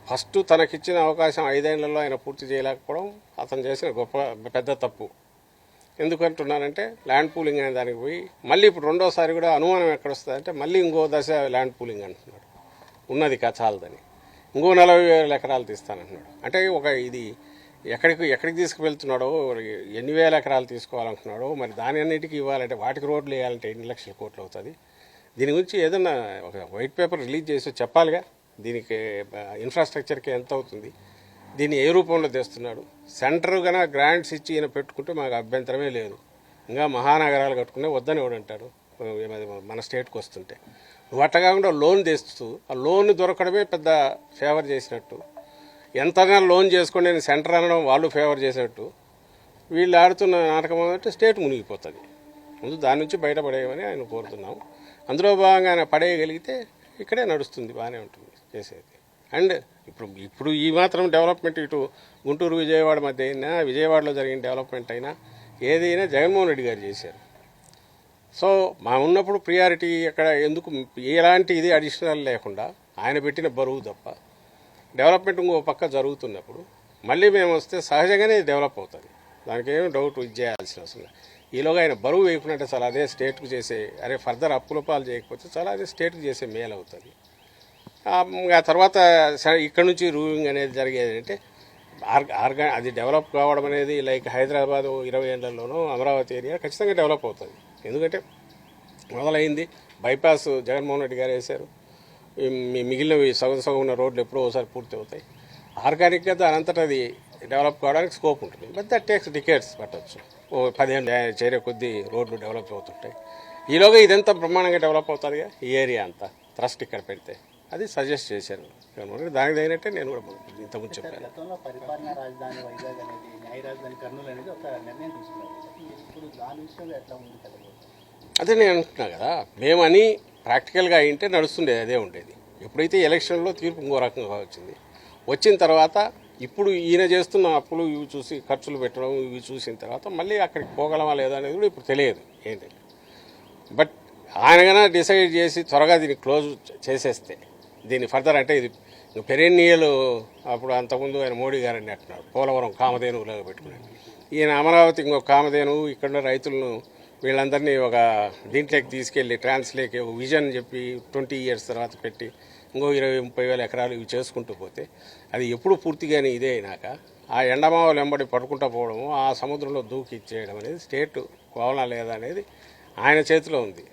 First తనకిచ్చిన అవకాశం 5 ఏళ్లలో ఆయన పూర్తి చేయలేకపోవడం అతను చేసిన పెద్ద తప్పు. ఎందుకంటున్నానంటే ల్యాండ్ పూలింగ్ అనే దానికి పోయి మళ్ళీ ఇప్పుడు రెండోసారి కూడా అనుమానం ఎక్కడొస్తుందంటే మళ్ళీ ఇంకో దశ ల్యాండ్ పూలింగ్ అంటున్నాడు. ఉన్నది చాలదని ఇంకో 40,000 ఎకరాలు తీస్తానంటున్నాడు. అంటే ఇది ఎక్కడికి తీసుకువెళ్తున్నాడో, ఎన్ని వేల ఎకరాలు తీసుకోవాలనుకున్నాడో, మరి దాని అన్నిటికీ ఇవ్వాలంటే వాటికి రోడ్లు వేయాలంటే ఎన్ని లక్షల కోట్లు అవుతుంది. దీని గురించి ఏదన్నా ఒక వైట్ పేపర్ రిలీజ్ చేసి చెప్పాలిగా. దీనికి ఇన్ఫ్రాస్ట్రక్చర్కి ఎంత అవుతుంది, దీన్ని ఏ రూపంలో తెస్తున్నాడు. సెంటర్ కన్నా గ్రాంట్స్ ఇచ్చి ఈయన పెట్టుకుంటే మాకు అభ్యంతరమే లేదు. ఇంకా మహానగరాలు కట్టుకునే వద్దని ఎవడంటాడు మన స్టేట్కి వస్తుంటే. నువ్వు అట్లా కాకుండా లోన్ తెస్తూ ఆ లోన్ దొరకడమే పెద్ద ఫేవర్ చేసినట్టు, ఎంతైనా లోన్ చేసుకొని నేను సెంటర్ అనడం వాళ్ళు ఫేవర్ చేసినట్టు వీళ్ళు ఆడుతున్న నాటకం అంటే స్టేట్ మునిగిపోతుంది. ముందు దాని నుంచి బయటపడేయమని ఆయన కోరుతున్నాం. అందులో భాగంగా ఆయన పడేయగలిగితే ఇక్కడే నడుస్తుంది, బాగానే ఉంటుంది చేసేది. అండ్ ఇప్పుడు ఈ మాత్రం డెవలప్మెంట్ ఇటు గుంటూరు విజయవాడ మధ్య అయినా, విజయవాడలో జరిగిన డెవలప్మెంట్ అయినా ఏదైనా జగన్మోహన్ రెడ్డి గారు చేశారు. సో మా ఉన్నప్పుడు ప్రియారిటీ అక్కడ ఎందుకు ఎలాంటి ఇది అడిషనల్ లేకుండా ఆయన పెట్టిన బరువు తప్ప డెవలప్మెంట్ ఇంకో పక్క జరుగుతున్నప్పుడు మళ్ళీ మేము వస్తే సహజంగానే డెవలప్ అవుతుంది. దానికి ఏమి డౌట్ చేయాల్సిన అవసరం. ఈలోగా ఆయన బరువు వేయకున్నట్టే చాలా అదే స్టేట్కు చేసే ఫర్దర్ అప్పుల పాలు చేయకపోతే చాలా అదే స్టేట్కి చేసే మేలు అవుతుంది. ఆ తర్వాత ఇక్కడ నుంచి రూలింగ్ అనేది జరిగేది అంటే అది డెవలప్ కావడం అనేది లైక్ హైదరాబాద్ 20 ఏళ్లలోనూ అమరావతి ఏరియా ఖచ్చితంగా డెవలప్ అవుతుంది. ఎందుకంటే మొదలైంది బైపాస్ జగన్మోహన్ రెడ్డి గారు వేశారు. మిగిలినవి సగం ఉన్న రోడ్లు ఎప్పుడో ఒకసారి పూర్తి అవుతాయి. ఆర్గానిక్గా దానంతటా అది డెవలప్ కావడానికి స్కోప్ ఉంటుంది. బట్ దట్ టేక్స్ డికేట్స్ పట్టవచ్చు. 10 ఏళ్ళు చేరే కొద్దీ రోడ్లు డెవలప్ అవుతుంటాయి. ఈలోగా ఇదంతా బ్రహ్మాండంగా డెవలప్ అవుతుంది. ఈ ఏరియా అంతా ట్రస్ట్ ఇక్కడ పెడితే అది సజెస్ట్ చేశారు. దానికి తగినట్టే నేను కూడా ఇంతకుముందు చెప్పాను. గతంలో పరిపాలనా రాజధాని వైజాగ్ అనేది, న్యాయ రాజధాని కర్నూలు అనేది ఒక నిర్ణయం తీసుకున్నారు. ఇప్పుడు దాని విషయంలో ఎట్లా ఉంది కదా? అదే నేను అంటున్నా కదా, మేమని ప్రాక్టికల్గా అయింటే నడుస్తుండేది, అదే ఉండేది. ఎప్పుడైతే ఎలక్షన్లో తీర్పు ఇంకో రకంగా వచ్చిన తర్వాత ఇప్పుడు ఈయన చేస్తున్న అప్పులు ఇవి చూసి ఖర్చులు పెట్టడం ఇవి చూసిన తర్వాత మళ్ళీ అక్కడికి పోగలమా లేదా అనేది కూడా ఇప్పుడు తెలియదు ఏంటి. బట్ ఆయన కన్నా డిసైడ్ చేసి త్వరగా దీన్ని క్లోజ్ చేసేస్తే దీన్ని ఫర్దర్ అంటే ఇది పెరెన్నియల్. అప్పుడు అంతకుముందు ఆయన మోడీ గారని అంటున్నాడు పోలవరం కామధేనువులాగా పెట్టుకున్నాడు. ఈయన అమరావతి ఇంకొక కామధేనువు, ఇక్కడ రైతులను వీళ్ళందరినీ ఒక దీంట్లోకి తీసుకెళ్ళి ట్రాన్స్లేకి విజన్ చెప్పి 20 years తర్వాత పెట్టి ఇంకో 20-30 ఎకరాలు ఇవి చేసుకుంటూ పోతే అది ఎప్పుడు పూర్తిగానే ఇదే అయినాక ఆ ఎండమావలు వెంబడి పడుకుంటూ పోవడము, ఆ సముద్రంలో దూకి ఇచ్చేయడం అనేది స్టేట్ కోవనా లేదా అనేది ఆయన చేతిలో ఉంది.